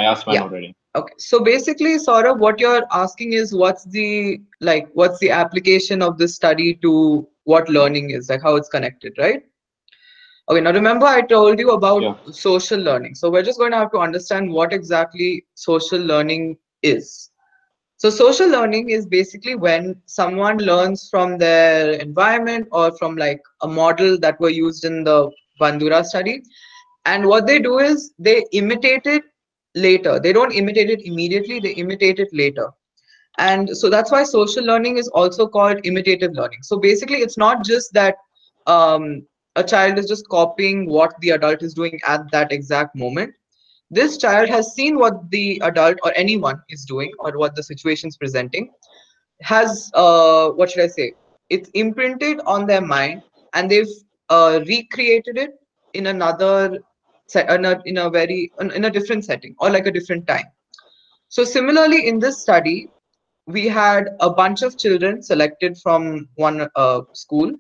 asked mine already. Okay. So basically, Saurabh, what you're asking is what's the application of this study to what learning is, like how it's connected, right? Okay, now remember I told you about social learning. So we're just going to have to understand what exactly social learning is. So social learning is basically when someone learns from their environment or from like a model that were used in the Bandura study. And what they do is they imitate it later. They don't imitate it immediately, they imitate it later. And so that's why social learning is also called imitative learning. So basically, it's not just that a child is just copying what the adult is doing at that exact moment. This child has seen what the adult or anyone is doing or what the situation is presenting, has, what should I say? It's imprinted on their mind and they've recreated it in another, in a different setting or like a different time. So similarly, in this study, we had a bunch of children selected from one school.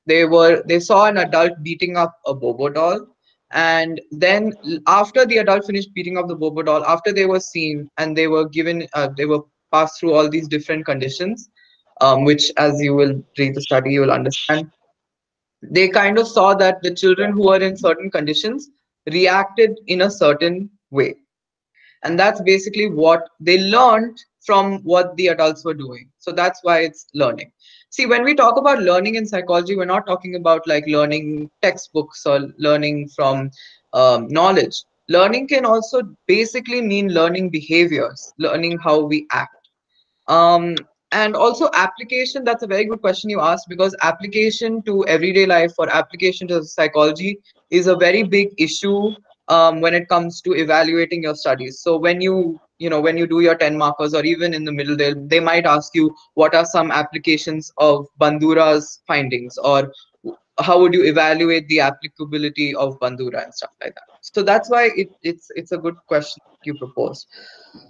They saw an adult beating up a Bobo doll, and then after the adult finished beating up the Bobo doll, after they were seen and they were given, they were passed through all these different conditions, which as you will read the study, you will understand. They kind of saw that the children who were in certain conditions reacted in a certain way. And that's basically what they learned from what the adults were doing. So that's why it's learning. See, when we talk about learning in psychology, we're not talking about like learning textbooks or learning from knowledge. Learning can also basically mean learning behaviors, learning how we act. um, and also application, that's a very good question you asked, because application to everyday life or application to psychology is a very big issue when it comes to evaluating your studies. So when when you do your 10 markers, or even in the middle, they might ask you what are some applications of Bandura's findings, or how would you evaluate the applicability of Bandura and stuff like that. So that's why it's a good question you proposed.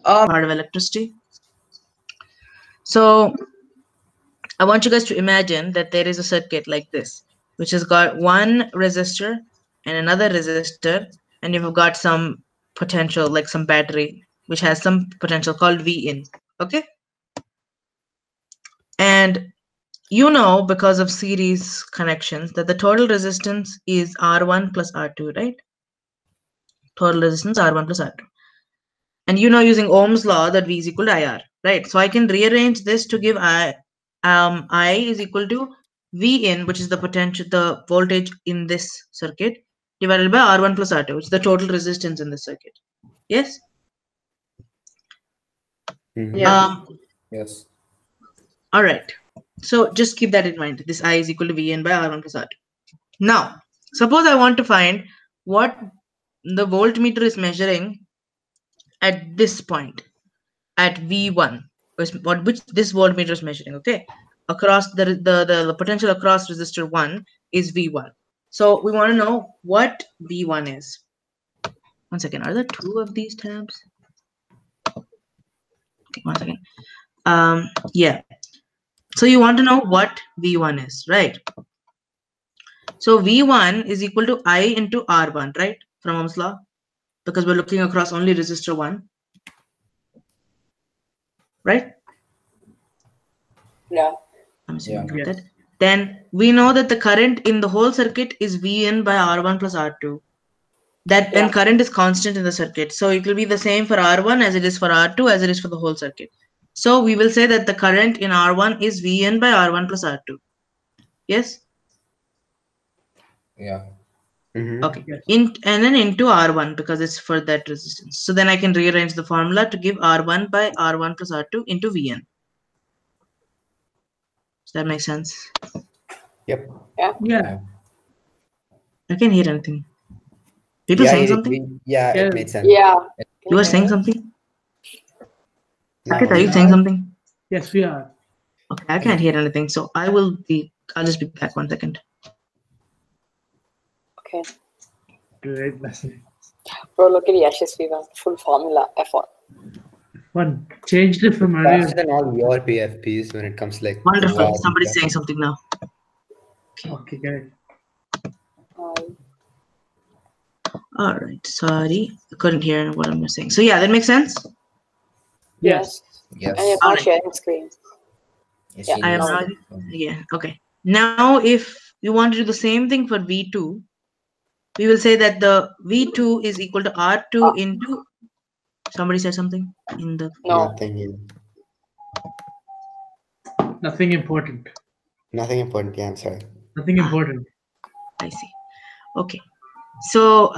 Part of electricity. So I want you guys to imagine that there is a circuit like this, which has got one resistor and another resistor, and you've got some potential, like some battery, which has some potential called V in. Okay? And you know, because of series connections, that the total resistance is R1 plus R2, right? Total resistance R1 plus R2. And you know, using Ohm's law, that V is equal to IR, right? So I can rearrange this to give I is equal to V in, which is the potential, the voltage in this circuit, divided by R1 plus R2, which is the total resistance in this circuit. Yes? Yes. All right. So just keep that in mind. This I is equal to V in by R1 plus R2. Now, suppose I want to find what the voltmeter is measuring at this point, at V1, which this voltmeter is measuring, okay? Across the potential across resistor 1 is V1. So we want to know what V1 is. One second, are there two of these tabs? Okay, one second. Yeah. So you want to know what V1 is, right? So V1 is equal to I into R1, right? From Ohm's law, because we're looking across only resistor 1. Right? Yeah. I'm assuming that. Then we know that the current in the whole circuit is Vn by R1 plus R2. That and current is constant in the circuit. So it will be the same for R1 as it is for R2 as it is for the whole circuit. So we will say that the current in R1 is Vn by R1 plus R2. Yes? Yeah. Okay. And then into R1, because it's for that resistance. So then I can rearrange the formula to give R1 by R1 plus R2 into Vn. Does that make sense? Yep. Yeah. I can't hear anything. People saying something? It made sense. Yeah. You are saying something? No. Saket, are you saying something? Yes, we are. Okay, I can't hear anything, so I'll just be back 1 second. Okay. Great lesson. Bro, look at Yashasvi one. Full formula. F1. One changed it from earlier. Faster than all your PFPs when it comes to like. Wonderful. Somebody's saying something now. Okay, great. All right. Sorry, I couldn't hear what I'm saying. So yeah, that makes sense. Yes. Yes. And you're not Alright. sharing screen. Yes, Yeah, she I am is. not. Yeah. Okay. Now, if you want to do the same thing for V2, we will say that the V2 is equal to R2 into. Somebody said something in the. No. Nothing important. Nothing important. Yeah, I'm sorry. Nothing important. I see. Okay. So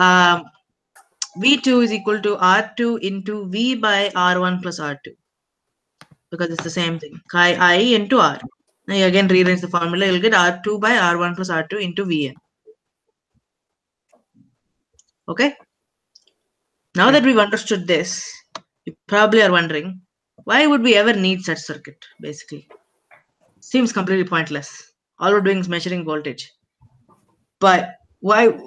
V2 is equal to R2 into V by R1 plus R2 because it's the same thing. Chi I into R. Now you again rearrange the formula. You'll get R2 by R1 plus R2 into Vn. Okay. Now that we've understood this, you probably are wondering, why would we ever need such circuit? Basically, seems completely pointless. All we're doing is measuring voltage. But why?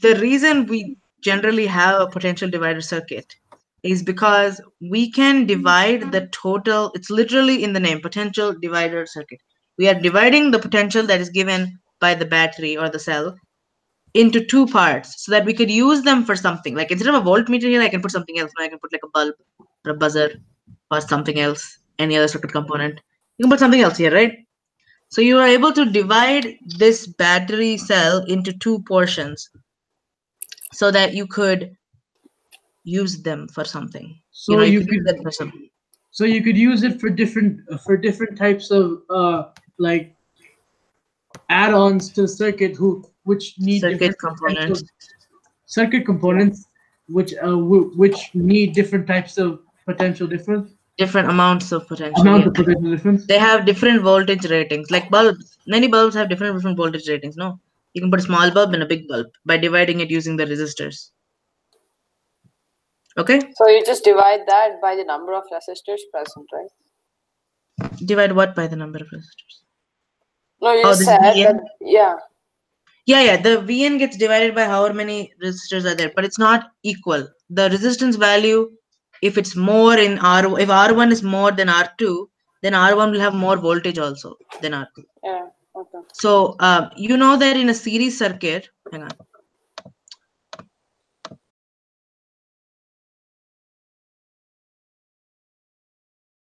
The reason we generally have a potential divider circuit is because we can divide the total. It's literally in the name, potential divider circuit. We are dividing the potential that is given by the battery or the cell into two parts so that we could use them for something. Like instead of a voltmeter here, I can put something else. I can put like a bulb or a buzzer or something else, any other circuit component. You can put something else here, right? So you are able to divide this battery cell into two portions so that you could use them for something. So you you could use could that for something. so you could use it for different types of like add-ons to the circuit which need Circuit different components. circuit components which need different types of potential difference. Different amounts of potential. Amount Yeah. of potential difference. They have different voltage ratings. Like bulbs, many bulbs have different voltage ratings. No, you can put a small bulb and a big bulb by dividing it using the resistors. Okay. So you just divide that by the number of resistors present, right? Divide what by the number of resistors? No, you Oh, just this said Vn? that. Yeah. Yeah. The Vn gets divided by however many resistors are there, but it's not equal. The resistance value, if it's more in R, if R1 is more than R2, then R1 will have more voltage also than R2. Yeah. Okay. So you know that in a series circuit, hang on.